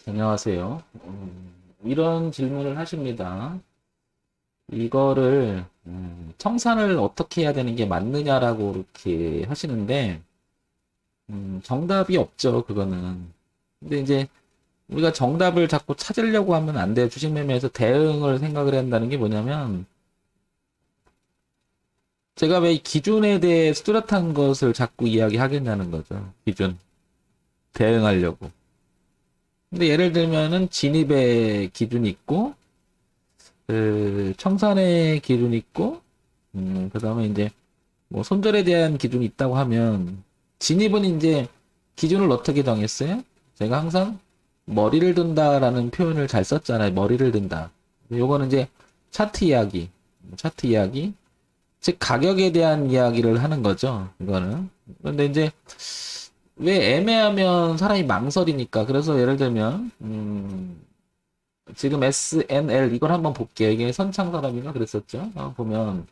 안녕하세요. 이런 질문을 하십니다. 이거를 청산을 어떻게 해야 되는 게 맞느냐라고 이렇게 하시는데 정답이 없죠. 그거는. 근데 이제 우리가 정답을 자꾸 찾으려고 하면 안 돼요. 주식 매매에서 대응을 생각을 한다는 게 뭐냐면 제가 왜 기준에 대해 뚜렷한 것을 자꾸 이야기하겠냐는 거죠. 기준. 대응하려고. 근데 예를 들면은 진입의 기준이 있고 그 청산의 기준이 있고 그다음에 이제 뭐 손절에 대한 기준이 있다고 하면 진입은 이제 기준을 어떻게 정했어요? 제가 항상 머리를 든다라는 표현을 잘 썼잖아요. 머리를 든다. 요거는 이제 차트 이야기, 차트 이야기, 즉 가격에 대한 이야기를 하는 거죠. 이거는. 그런데 이제 왜 애매하면 사람이 망설이니까. 그래서 예를 들면 지금 SNL 이걸 한번 볼게요. 이게 선창사람인가 그랬었죠. 보면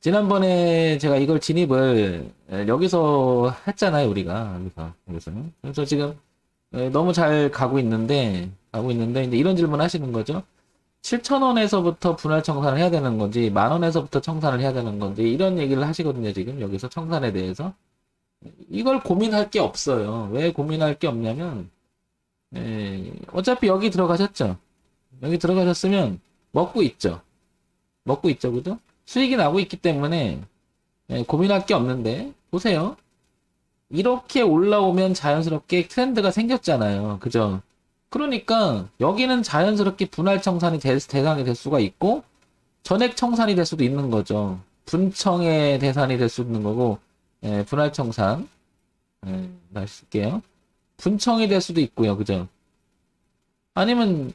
지난번에 제가 이걸 진입을 여기서 했잖아요. 우리가 여기서. 그래서 지금 너무 잘 가고 있는데 이제 이런 질문 하시는 거죠. 7,000원에서부터 분할 청산을 해야 되는 건지, 10,000원에서부터 청산을 해야 되는 건지, 이런 얘기를 하시거든요, 지금. 여기서 청산에 대해서. 이걸 고민할 게 없어요. 왜 고민할 게 없냐면, 어차피 여기 들어가셨죠? 여기 들어가셨으면 먹고 있죠. 먹고 있죠, 그죠? 수익이 나고 있기 때문에 고민할 게 없는데 보세요. 이렇게 올라오면 자연스럽게 트렌드가 생겼잖아요. 그죠? 그러니까 여기는 자연스럽게 분할 청산이 대상이 될 수가 있고 전액 청산이 될 수도 있는 거죠. 분청의 대상이 될 수 있는 거고 분할 청산 다시 쓸게요. 분청이 될 수도 있고요. 그죠? 아니면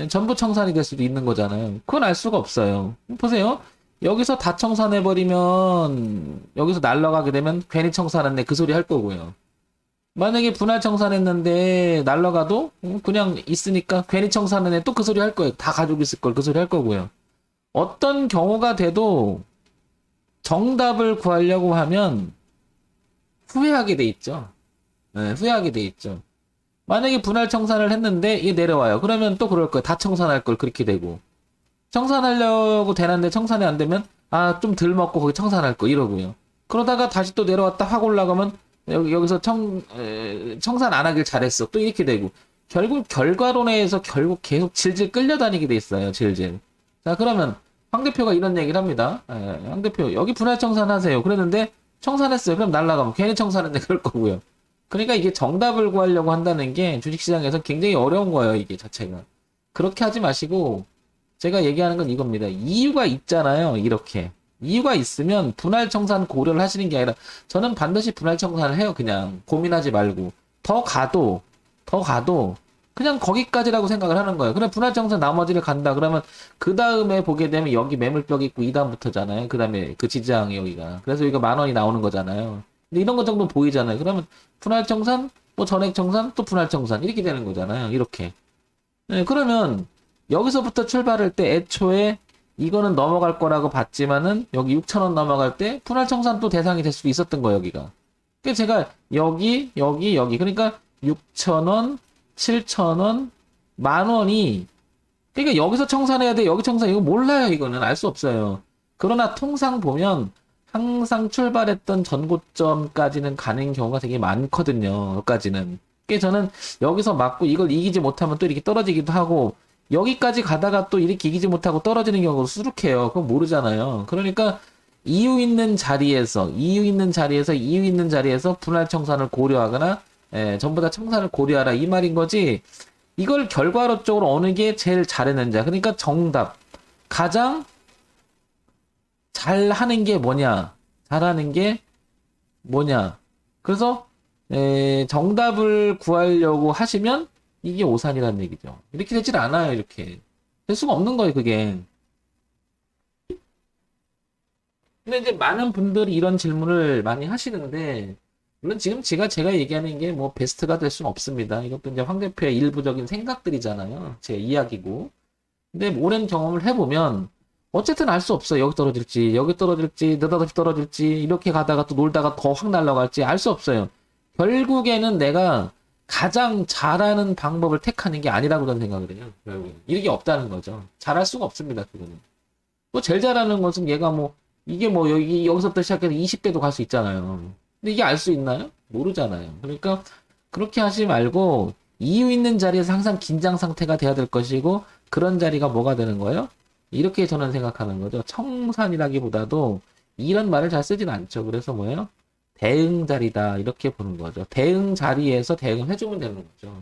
전부 청산이 될 수도 있는 거잖아요. 그건 알 수가 없어요. 보세요. 여기서 다 청산해버리면 여기서 날라가게 되면 괜히 청산했네 그 소리 할 거고요. 만약에 분할 청산했는데 날라가도 그냥 있으니까 괜히 청산했네 또 그 소리 할 거예요. 다 가지고 있을 걸 그 소리 할 거고요. 어떤 경우가 돼도 정답을 구하려고 하면 후회하게 돼 있죠. 네, 후회하게 돼 있죠. 만약에 분할 청산을 했는데 이게 내려와요. 그러면 또 그럴 거예요. 다 청산할 걸 그렇게 되고. 청산하려고 되는데 청산이 안 되면 아, 좀 덜 먹고 거기 청산할 거 이러고요. 그러다가 다시 또 내려왔다 확 올라가면 여기서 청산 안 하길 잘했어. 또 이렇게 되고. 결국 결과론에서 결국 계속 질질 끌려다니게 돼 있어요. 질질. 자, 그러면 황 대표가 이런 얘기를 합니다. 황 대표 여기 분할 청산하세요. 그랬는데 청산했어요. 그럼 날라가면 괜히 청산했네 그럴 거고요. 그러니까 이게 정답을 구하려고 한다는 게 주식시장에서 굉장히 어려운 거예요. 이게 자체가. 그렇게 하지 마시고 제가 얘기하는 건 이겁니다. 이유가 있잖아요. 이렇게. 이유가 있으면 분할 청산 고려를 하시는 게 아니라 저는 반드시 분할 청산을 해요. 그냥 고민하지 말고. 더 가도 그냥 거기까지라고 생각을 하는 거예요. 그럼 분할 청산 나머지를 간다. 그러면 그 다음에 보게 되면 여기 매물벽 있고 2단부터잖아요. 그 다음에 그 지지장이 여기가. 그래서 여기가 10,000원이 나오는 거잖아요. 근데 이런 것 정도 보이잖아요. 그러면 분할 청산, 뭐 전액 청산, 또 분할 청산 이렇게 되는 거잖아요. 이렇게. 네, 그러면 여기서부터 출발할 때 애초에 이거는 넘어갈 거라고 봤지만은 여기 6,000원 넘어갈 때 분할 청산 또 대상이 될 수도 있었던 거예요, 여기가. 그래서 제가 여기 그러니까 6,000원, 7,000원, 10,000원이 그러니까 여기서 청산해야 돼. 여기 청산 이거 몰라요. 이거는 알 수 없어요. 그러나 통상 보면 항상 출발했던 전고점까지는 가는 경우가 되게 많거든요. 여기까지는. 그래서 저는 여기서 맞고 이걸 이기지 못하면 또 이렇게 떨어지기도 하고 여기까지 가다가 또 이렇게 이기지 못하고 떨어지는 경우가 수룩해요. 그건 모르잖아요. 그러니까 이유 있는 자리에서 분할 청산을 고려하거나 전부 다 청산을 고려하라 이 말인 거지. 이걸 결과론적으로 어느 게 제일 잘했는지. 그러니까 정답. 가장 잘하는 게 뭐냐? 잘하는 게 뭐냐? 그래서 정답을 구하려고 하시면 이게 오산이라는 얘기죠. 이렇게 되질 않아요, 이렇게. 될 수가 없는 거예요, 그게. 근데 이제 많은 분들이 이런 질문을 많이 하시는데, 물론 지금 제가 얘기하는 게 뭐 베스트가 될 수는 없습니다. 이것도 이제 황 대표의 일부적인 생각들이잖아요. 제 이야기고. 근데 오랜 경험을 해보면, 어쨌든 알 수 없어요. 여기 떨어질지, 느닷없이 떨어질지, 이렇게 가다가 또 놀다가 더 확 날아갈지 알 수 없어요. 결국에는 내가 가장 잘하는 방법을 택하는 게 아니라고 저는 생각을 해요. 결국엔. 이게 없다는 거죠. 잘할 수가 없습니다. 그거는. 또 제일 잘하는 것은 얘가 뭐 이게 뭐 여기서부터 시작해서 20배도 갈 수 있잖아요. 근데 이게 알 수 있나요? 모르잖아요. 그러니까 그렇게 하지 말고 이유 있는 자리에서 항상 긴장 상태가 돼야 될 것이고 그런 자리가 뭐가 되는 거예요? 이렇게 저는 생각하는 거죠. 청산이라기보다도 이런 말을 잘 쓰진 않죠. 그래서 뭐예요? 대응 자리다 이렇게 보는 거죠. 대응 자리에서 대응을 해주면 되는 거죠.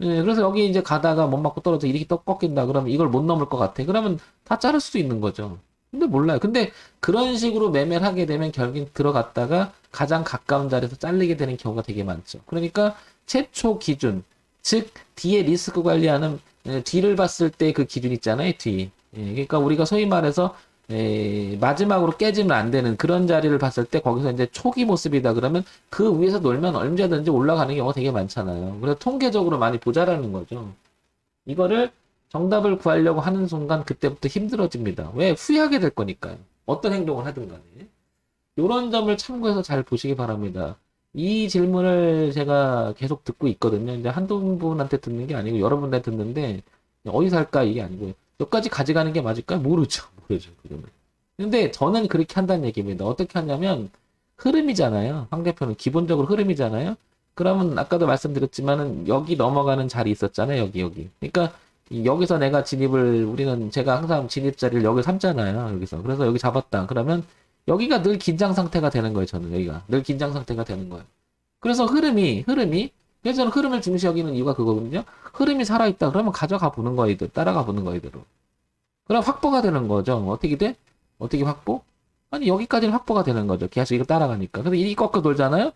예, 그래서 여기 이제 가다가 못 맞고 떨어져 이렇게 또 꺾인다. 그러면 이걸 못 넘을 것 같아. 그러면 다 자를 수도 있는 거죠. 근데 몰라요. 근데 그런 식으로 매매를 하게 되면 결국 들어갔다가 가장 가까운 자리에서 잘리게 되는 경우가 되게 많죠. 그러니까 최초 기준, 즉 뒤에 리스크 관리하는 뒤를 봤을 때 그 기준 있잖아요. 뒤. 예, 그러니까 우리가 소위 말해서 마지막으로 깨지면 안 되는 그런 자리를 봤을 때 거기서 이제 초기 모습이다 그러면 그 위에서 놀면 언제든지 올라가는 경우가 되게 많잖아요. 그래서 통계적으로 많이 보자라는 거죠. 이거를 정답을 구하려고 하는 순간 그때부터 힘들어집니다. 왜? 후회하게 될 거니까요. 어떤 행동을 하든 간에. 이런 점을 참고해서 잘 보시기 바랍니다. 이 질문을 제가 계속 듣고 있거든요. 이제 한두 분한테 듣는 게 아니고 여러분한테 듣는데 어디서 할까 이게 아니고요. 여기까지 가져가는 게 맞을까? 모르죠. 모르죠. 그거는. 근데 저는 그렇게 한다는 얘기입니다. 어떻게 하냐면 흐름이잖아요. 상대편은 기본적으로 흐름이잖아요. 그러면 아까도 말씀드렸지만은 여기 넘어가는 자리 있었잖아요. 여기. 그러니까 여기서 내가 진입을 우리는 제가 항상 진입 자리를 여기 삼잖아요. 여기서. 그래서 여기 잡았다. 그러면 여기가 늘 긴장 상태가 되는 거예요. 저는 여기가 늘 긴장 상태가 되는 거예요. 그래서 흐름이 그래서 저는 흐름을 중시 여기는 이유가 그거거든요. 흐름이 살아있다. 그러면 가져가 보는 거예요. 따라가 보는 거예요. 이대로. 그럼 확보가 되는 거죠. 어떻게 돼? 어떻게 확보? 아니 여기까지는 확보가 되는 거죠. 계속 이거 따라가니까. 그래서 이 꺾어 돌잖아요.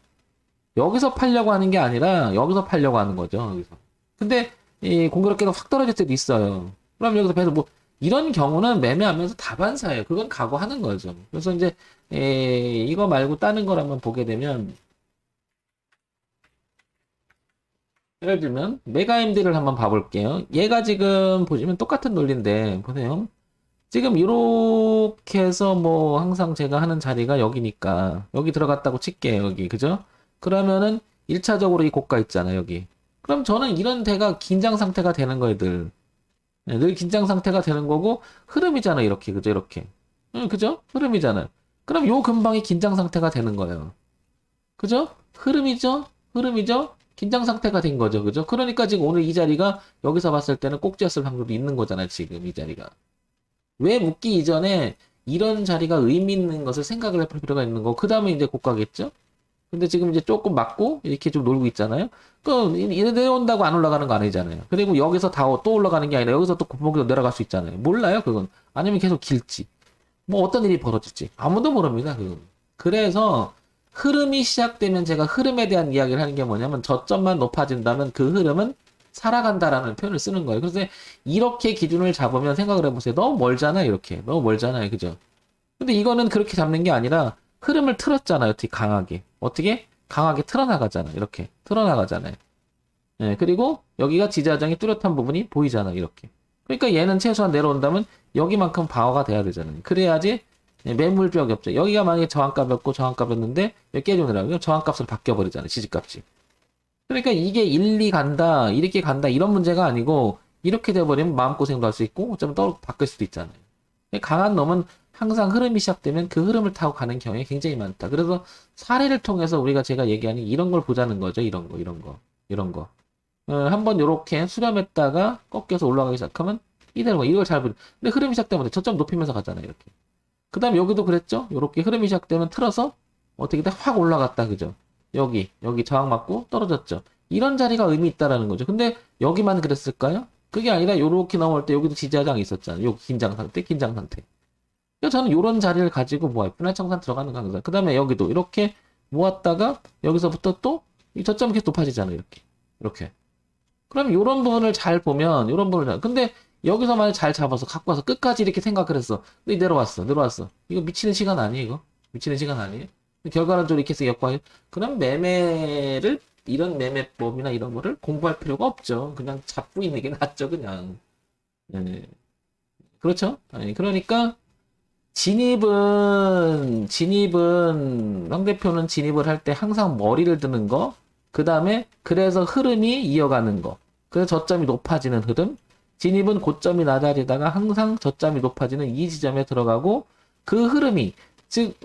여기서 팔려고 하는 게 아니라 여기서 팔려고 하는 거죠. 여기서. 근데 이 공교롭게도 확 떨어질 때도 있어요. 그럼 여기서 계속 뭐 이런 경우는 매매하면서 다반사예요. 그건 각오하는 거죠. 그래서 이제 이거 말고 다른 걸 한번 보게 되면 예를 들면 메가MD를 한번 봐볼게요. 얘가 지금 보시면 똑같은 논리인데 보세요. 지금 이렇게 해서 뭐 항상 제가 하는 자리가 여기니까 여기 들어갔다고 칠게요. 여기 그죠? 그러면은 1차적으로 이 고가 있잖아요. 여기. 그럼 저는 이런 데가 긴장 상태가 되는 거예요. 늘 긴장 상태가 되는 거고 흐름이잖아요. 이렇게 그죠? 이렇게. 그죠? 흐름이잖아요. 그럼 요 근방이 긴장 상태가 되는 거예요. 그죠? 흐름이죠? 긴장 상태가 된 거죠. 그죠? 그러니까 지금 오늘 이 자리가 여기서 봤을 때는 꼭지였을 확률이 있는 거잖아요. 지금 이 자리가. 왜 묶기 이전에 이런 자리가 의미 있는 것을 생각을 해볼 필요가 있는 거. 그 다음에 이제 고가겠죠? 근데 지금 이제 조금 맞고 이렇게 좀 놀고 있잖아요. 그 내려온다고 안 올라가는 거 아니잖아요. 그리고 여기서 다 또 올라가는 게 아니라 여기서 또 곱목에서 내려갈 수 있잖아요. 몰라요, 그건. 아니면 계속 길지. 뭐 어떤 일이 벌어질지 아무도 모릅니다, 그건. 그래서 흐름이 시작되면 제가 흐름에 대한 이야기를 하는 게 뭐냐면 저점만 높아진다면 그 흐름은 살아간다라는 표현을 쓰는 거예요. 그래서 이렇게 기준을 잡으면 생각을 해보세요. 너무 멀잖아요, 이렇게. 너무 멀잖아요, 그죠? 근데 이거는 그렇게 잡는 게 아니라 흐름을 틀었잖아요, 되게 강하게. 어떻게? 강하게 틀어나가잖아요, 이렇게. 틀어나가잖아요. 예, 그리고 여기가 지지하장이 뚜렷한 부분이 보이잖아요, 이렇게. 그러니까 얘는 최소한 내려온다면 여기만큼 방어가 돼야 되잖아요. 그래야지 매물벽이 없죠. 여기가 만약에 저항값이었고 저항값이었는데 여기 깨져내라고요. 저항값으로 바뀌어버리잖아요, 지지값이. 그러니까 이게 일리 간다, 이렇게 간다, 이런 문제가 아니고, 이렇게 돼버리면 마음고생도 할 수 있고, 어쩌면 또 바뀔 수도 있잖아요. 강한 놈은 항상 흐름이 시작되면 그 흐름을 타고 가는 경우가 굉장히 많다. 그래서 사례를 통해서 우리가 제가 얘기하는 이런 걸 보자는 거죠. 이런 거. 한번 요렇게 수렴했다가 꺾여서 올라가기 시작하면 이대로 이걸 잘 보죠. 근데 흐름이 시작되면 저점 높이면서 가잖아요. 이렇게. 그 다음에 여기도 그랬죠? 요렇게 흐름이 시작되면 틀어서 어떻게 돼? 확 올라갔다. 그죠? 여기 저항 맞고 떨어졌죠. 이런 자리가 의미 있다라는 거죠. 근데 여기만 그랬을까요? 그게 아니라 요렇게 넘어올 때 여기도 지지하장이 있었잖아요. 요 긴장 상태. 그래서 저는 요런 자리를 가지고 모아요. 분할청산 들어가는 강사. 그 다음에 여기도 이렇게 모았다가 여기서부터 또 이 저점 계속 높아지잖아요. 이렇게. 그럼 요런 부분을 잘 보면 근데 여기서 만약 잘 잡아서 갖고 와서 끝까지 이렇게 생각을 했어. 근데 내려왔어. 이거 미치는 시간 아니에요, 이거? 미치는 시간 아니에요? 결과론적으로 이렇게 해서 역과해요. 그럼 이런 매매법이나 이런 거를 공부할 필요가 없죠. 그냥 잡고 있는 게 낫죠, 그냥. 네. 그렇죠? 아니, 그러니까, 진입은, 황 대표는 진입을 할 때 항상 머리를 드는 거, 그 다음에 그래서 흐름이 이어가는 거. 그래서 저점이 높아지는 흐름. 진입은 고점이 낮아지다가 항상 저점이 높아지는 이 지점에 들어가고 그 흐름이 즉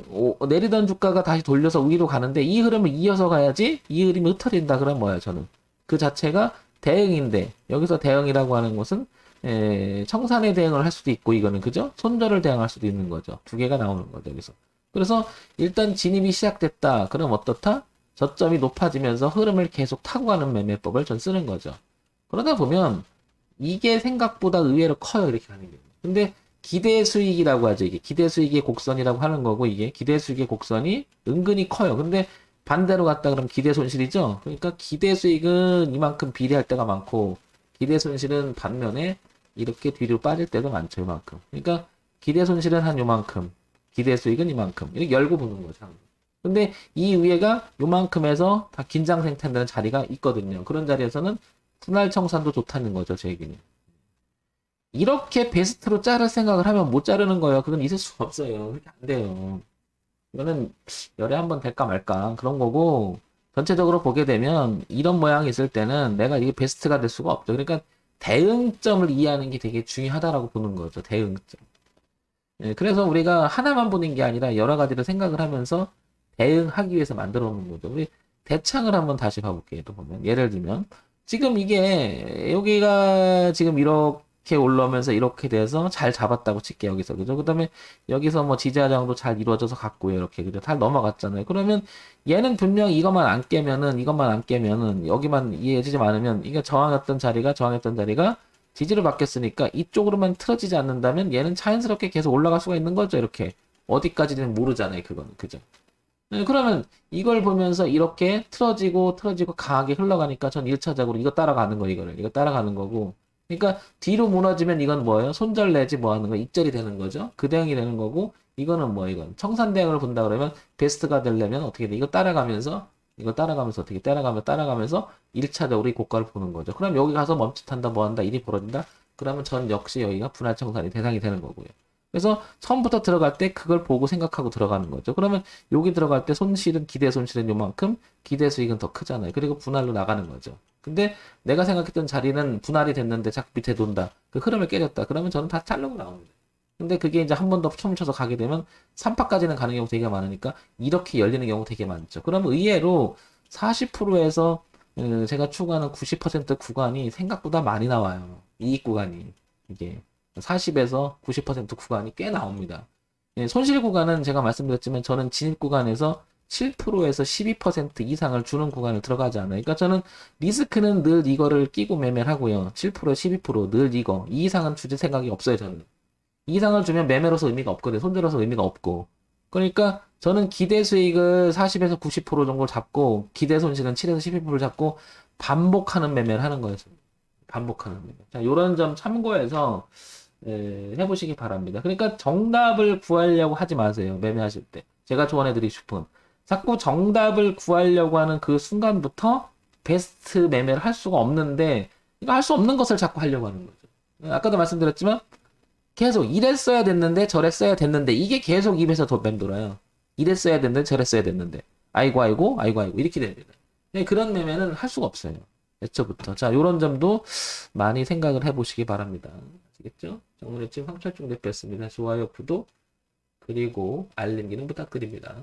내리던 주가가 다시 돌려서 위로 가는데 이 흐름을 이어서 가야지 이 흐름이 흩어진다. 그럼 뭐야 저는 그 자체가 대응인데 여기서 대응이라고 하는 것은 청산에 대응을 할 수도 있고 이거는 그죠? 손절을 대응할 수도 있는 거죠. 두 개가 나오는 거죠 여기서. 그래서 일단 진입이 시작됐다. 그럼 어떻다? 저점이 높아지면서 흐름을 계속 타고 가는 매매법을 전 쓰는 거죠. 그러다 보면 이게 생각보다 의외로 커요. 이렇게 가는 게. 근데 기대 수익이라고 하죠. 이게 기대 수익의 곡선이라고 하는 거고 이게 기대 수익의 곡선이 은근히 커요. 근데 반대로 갔다 그러면 기대 손실이죠. 그러니까 기대 수익은 이만큼 비례할 때가 많고 기대 손실은 반면에 이렇게 뒤로 빠질 때도 많죠. 이만큼. 그러니까 기대 손실은 한 요만큼, 기대 수익은 이만큼. 이렇게 열고 보는 거죠. 근데 이 위에가 요만큼에서 다 긴장 생산되는 자리가 있거든요. 그런 자리에서는 분할 청산도 좋다는 거죠. 제 얘기는. 이렇게 베스트로 자를 생각을 하면 못 자르는 거예요. 그건 있을 수가 없어요. 그렇게 안 돼요. 이거는 열에 한번 될까 말까 그런 거고 전체적으로 보게 되면 이런 모양이 있을 때는 내가 이게 베스트가 될 수가 없죠. 그러니까 대응점을 이해하는 게 되게 중요하다라고 보는 거죠. 대응점. 그래서 우리가 하나만 보는 게 아니라 여러 가지를 생각을 하면서 대응하기 위해서 만들어 놓은 거죠. 우리 대창을 한번 다시 봐볼게요. 또 보면 예를 들면 지금 이게 여기가 지금 이렇게 올라오면서 이렇게 돼서 잘 잡았다고 칠게요. 여기서 그죠? 그다음에 여기서 뭐 지지하장도 잘 이루어져서 갔고요. 이렇게 그죠? 잘 넘어갔잖아요. 그러면 얘는 분명 이것만 안 깨면은 여기만 이해해주지 않으면 이게 저항했던 자리가 지지를 받겠으니까 이쪽으로만 틀어지지 않는다면 얘는 자연스럽게 계속 올라갈 수가 있는 거죠. 이렇게 어디까지는 모르잖아요. 그거는 그죠? 그러면 이걸 보면서 이렇게 틀어지고 강하게 흘러가니까 전 1차적으로 이거 따라가는 거 이거 따라가는 거고 그러니까 뒤로 무너지면 이건 뭐예요? 손절 내지 뭐 하는 거 입절이 되는 거죠. 그 대응이 되는 거고 이거는 뭐 이건 청산 대응을 본다 그러면 베스트가 되려면 어떻게 돼? 이거 따라가면서 어떻게 따라가면서 1차적으로 이 고가를 보는 거죠. 그럼 여기 가서 멈칫한다 뭐 한다 일이 벌어진다. 그러면 전 역시 여기가 분할 청산이 대상이 되는 거고요. 그래서 처음부터 들어갈 때 그걸 보고 생각하고 들어가는 거죠. 그러면 여기 들어갈 때 기대 손실은 요만큼, 기대 수익은 더 크잖아요. 그리고 분할로 나가는 거죠. 근데 내가 생각했던 자리는 분할이 됐는데 자꾸 밑에 돈다. 그 흐름을 깨졌다. 그러면 저는 다 자르고 나옵니다. 근데 그게 이제 한 번 더 춤을 춰서 가게 되면 3파까지는 가는 경우 되게 많으니까 이렇게 열리는 경우 되게 많죠. 그럼 의외로 40%에서 제가 추구하는 90% 구간이 생각보다 많이 나와요. 이익 구간이. 이게. 40에서 90% 구간이 꽤 나옵니다. 예, 손실 구간은 제가 말씀드렸지만 저는 진입 구간에서 7%에서 12% 이상을 주는 구간을 들어가지 않아요. 그러니까 저는 리스크는 늘 이거를 끼고 매매를 하고요. 7%, 12%늘 이거. 이 이상은 주질 생각이 없어요, 저는. 이 이상을 주면 매매로서 의미가 없거든요. 손절로서 의미가 없고. 그러니까 저는 기대 수익을 40에서 90% 정도 잡고 기대 손실은 7에서 12% 잡고 반복하는 매매를 하는 거예요. 반복하는 매매. 자, 요런 점 참고해서 해보시기 바랍니다. 그러니까 정답을 구하려고 하지 마세요. 매매하실 때. 제가 조언해드리고 싶은. 자꾸 정답을 구하려고 하는 그 순간부터 베스트 매매를 할 수가 없는데, 이거 할 수 없는 것을 자꾸 하려고 하는 거죠. 아까도 말씀드렸지만, 계속 이랬어야 됐는데, 저랬어야 됐는데, 이게 계속 입에서 더 맴돌아요. 이랬어야 됐는데, 저랬어야 됐는데. 아이고, 이렇게 됩니다. 그런 매매는 할 수가 없어요. 애초부터. 자, 요런 점도 많이 생각을 해보시기 바랍니다. 아시겠죠? 정문의 찜 황철중 대표였습니다. 좋아요, 구독, 그리고 알림 기능 부탁드립니다.